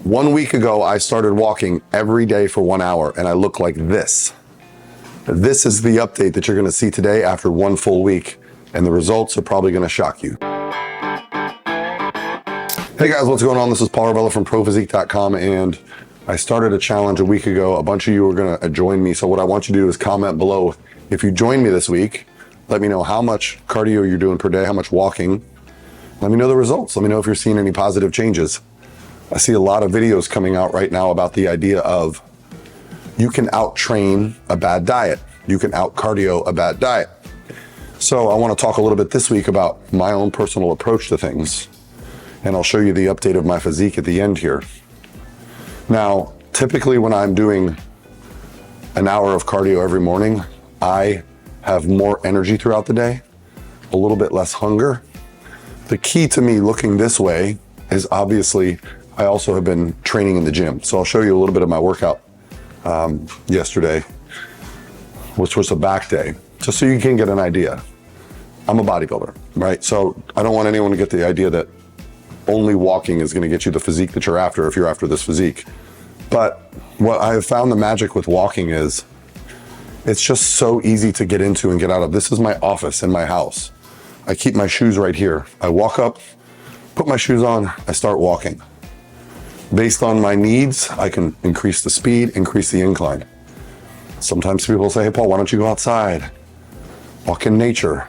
1 week ago, I started walking every day for 1 hour and I look like this. This is the update that you're gonna see today after 1 full week, and the results are probably gonna shock you. Hey guys, what's going on? This is Paul Arbella from ProPhysique.com, and I started a challenge a week ago. A bunch of you are gonna join me. So what I want you to do is comment below. If you join me this week, let me know how much cardio you're doing per day, how much walking. Let me know the results. Let me know if you're seeing any positive changes. I see a lot of videos coming out right now about the idea of you can out-train a bad diet. You can out-cardio a bad diet. So I want to talk a little bit this week about my own personal approach to things. And I'll show you the update of my physique at the end here. Now, typically when I'm doing an hour of cardio every morning, I have more energy throughout the day, a little bit less hunger. The key to me looking this way is obviously I also have been training in the gym. So I'll show you a little bit of my workout yesterday, which was a back day, just so you can get an idea. I'm a bodybuilder, right? So I don't want anyone to get the idea that only walking is gonna get you the physique that you're after if you're after this physique. But what I have found the magic with walking is it's just so easy to get into and get out of. This is my office in my house. I keep my shoes right here. I walk up, put my shoes on, I start walking. Based on my needs, I can increase the speed, increase the incline. Sometimes people say, hey Paul, why don't you go outside? Walk in nature.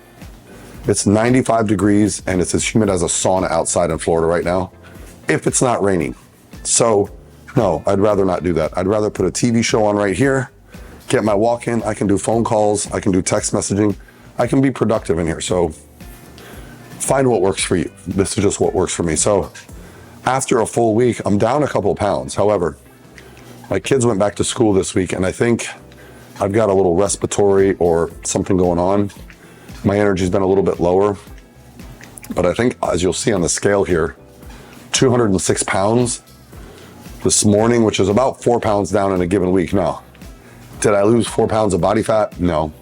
It's 95 degrees and it's as humid as a sauna outside in Florida right now, if it's not raining. So no, I'd rather not do that. I'd rather put a TV show on right here, get my walk in. I can do phone calls, I can do text messaging. I can be productive in here. So find what works for you. This is just what works for me. So after a full week, I'm down a couple of pounds. However, my kids went back to school this week and I think I've got a little respiratory or something going on. My energy's been a little bit lower, but I think as you'll see on the scale here, 206 pounds this morning, which is about 4 pounds down in a given week. Now, did I lose 4 pounds of body fat? No.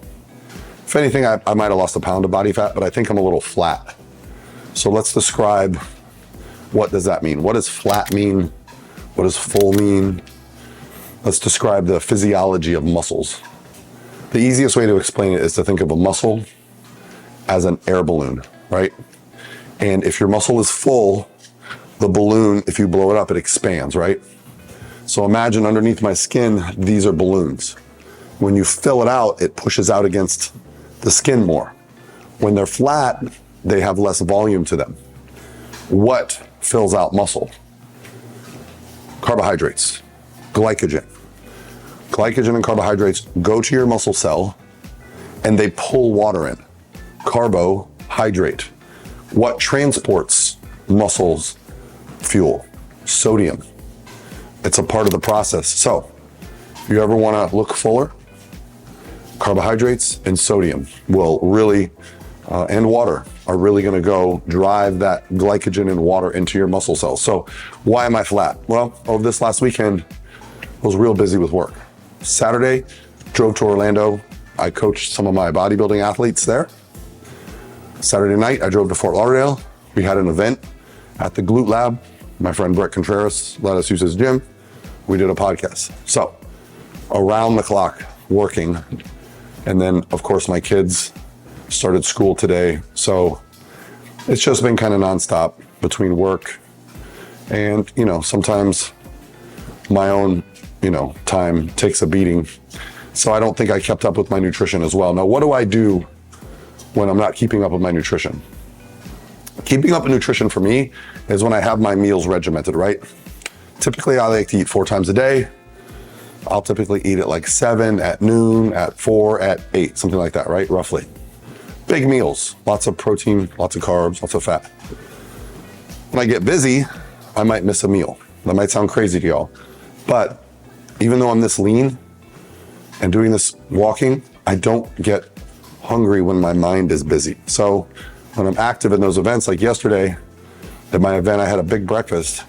If anything, I might have lost a pound of body fat, but I think I'm a little flat. So let's describe, what does that mean? What does flat mean? What does full mean? Let's describe the physiology of muscles. The easiest way to explain it is to think of a muscle as an air balloon, right? And if your muscle is full, the balloon, if you blow it up, it expands, right? So imagine underneath my skin, these are balloons. When you fill it out, it pushes out against the skin more. When they're flat, they have less volume to them. What fills out muscle? Carbohydrates, glycogen. Glycogen and carbohydrates go to your muscle cell and they pull water in. Carbohydrate. What transports muscles fuel? Sodium. It's a part of the process. So if you ever want to look fuller, carbohydrates and sodium will really, and water are really going to go drive that glycogen and water into your muscle cells. So why am I flat? Well, over this last weekend, I was real busy with work. Saturday, drove to Orlando. I coached some of my bodybuilding athletes there. Saturday night, I drove to Fort Lauderdale. We had an event at the Glute Lab. My friend Brett Contreras let us use his gym. We did a podcast. So around the clock working. And then of course my kids started school today. So it's just been kind of nonstop between work and, sometimes my own, time takes a beating. So I don't think I kept up with my nutrition as well. Now, what do I do when I'm not keeping up with my nutrition? Keeping up with nutrition for me is when I have my meals regimented, right? Typically, I like to eat 4 times a day. I'll typically eat at like 7, at noon, at 4, at 8, something like that, right? Roughly. Big meals, lots of protein, lots of carbs, lots of fat. When I get busy, I might miss a meal. That might sound crazy to y'all, but even though I'm this lean and doing this walking, I don't get hungry when my mind is busy. So when I'm active in those events, like yesterday, at my event, I had a big breakfast,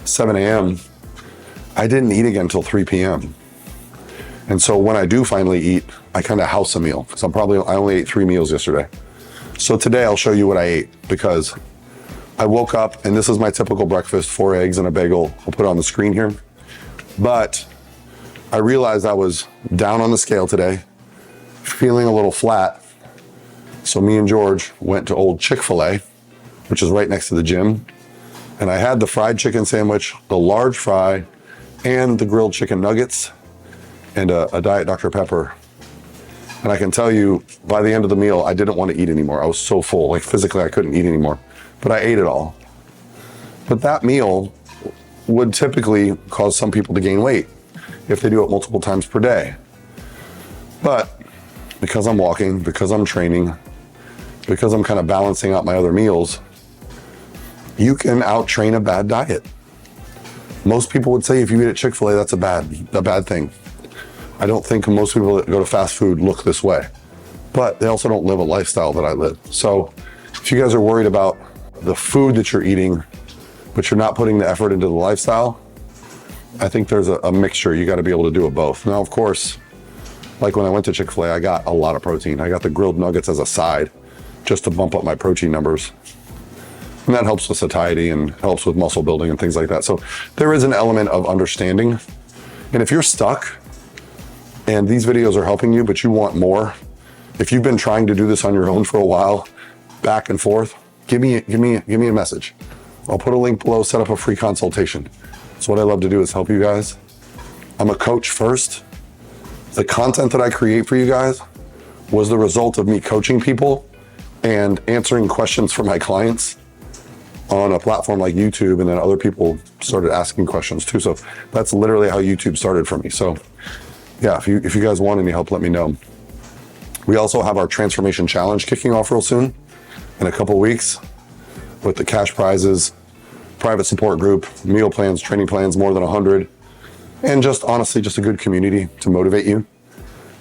7 a.m. I didn't eat again until 3 p.m. And so when I do finally eat, I kind of house a meal because I only ate 3 meals yesterday. So today I'll show you what I ate because I woke up and this is my typical breakfast, 4 eggs and a bagel. I'll put it on the screen here. But I realized I was down on the scale today, feeling a little flat. So me and George went to old Chick-fil-A, which is right next to the gym. And I had the fried chicken sandwich, the large fry, and the grilled chicken nuggets, and a Diet Dr. Pepper. And I can tell you, by the end of the meal, I didn't want to eat anymore. I was so full, like physically I couldn't eat anymore, but I ate it all. But that meal would typically cause some people to gain weight if they do it multiple times per day. But because I'm walking, because I'm training, because I'm kind of balancing out my other meals, you can out-train a bad diet. Most people would say if you eat at Chick-fil-A, that's a bad thing. I don't think most people that go to fast food look this way, but they also don't live a lifestyle that I live. So if you guys are worried about the food that you're eating, but you're not putting the effort into the lifestyle, I think there's a mixture. You got to be able to do it both. Now, of course, like when I went to Chick-fil-A, I got a lot of protein. I got the grilled nuggets as a side just to bump up my protein numbers. And that helps with satiety and helps with muscle building and things like that. So there is an element of understanding. And if you're stuck and these videos are helping you, but you want more, if you've been trying to do this on your own for a while, back and forth, give me a message. I'll put a link below, set up a free consultation. So what I love to do is help you guys. I'm a coach first. The content that I create for you guys was the result of me coaching people and answering questions for my clients on a platform like YouTube, and then other people started asking questions too. So that's literally how YouTube started for me. So yeah, if you guys want any help, let me know. We also have our Transformation Challenge kicking off real soon in a couple weeks with the cash prizes, private support group, meal plans, training plans, more than 100, and just honestly, just a good community to motivate you.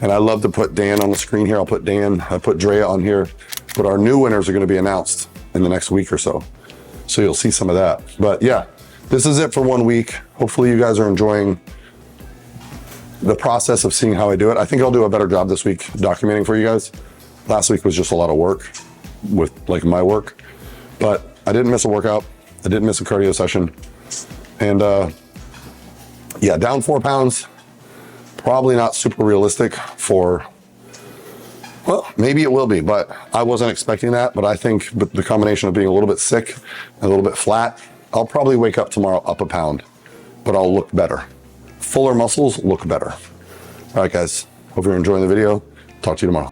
And I love to put Dan on the screen here. I'll put Dan, I put Drea on here, but our new winners are going to be announced in the next week or so. So you'll see some of that. But yeah, this is it for 1 week. Hopefully you guys are enjoying the process of seeing how I do it. I think I'll do a better job this week documenting for you guys. Last week was just a lot of work with like my work, but I didn't miss a workout. I didn't miss a cardio session. And yeah, down 4 pounds, probably not super realistic for, well, maybe it will be, but I wasn't expecting that. But I think with the combination of being a little bit sick and a little bit flat, I'll probably wake up tomorrow up a pound, but I'll look better. Fuller muscles look better. All right, guys, hope you're enjoying the video. Talk to you tomorrow.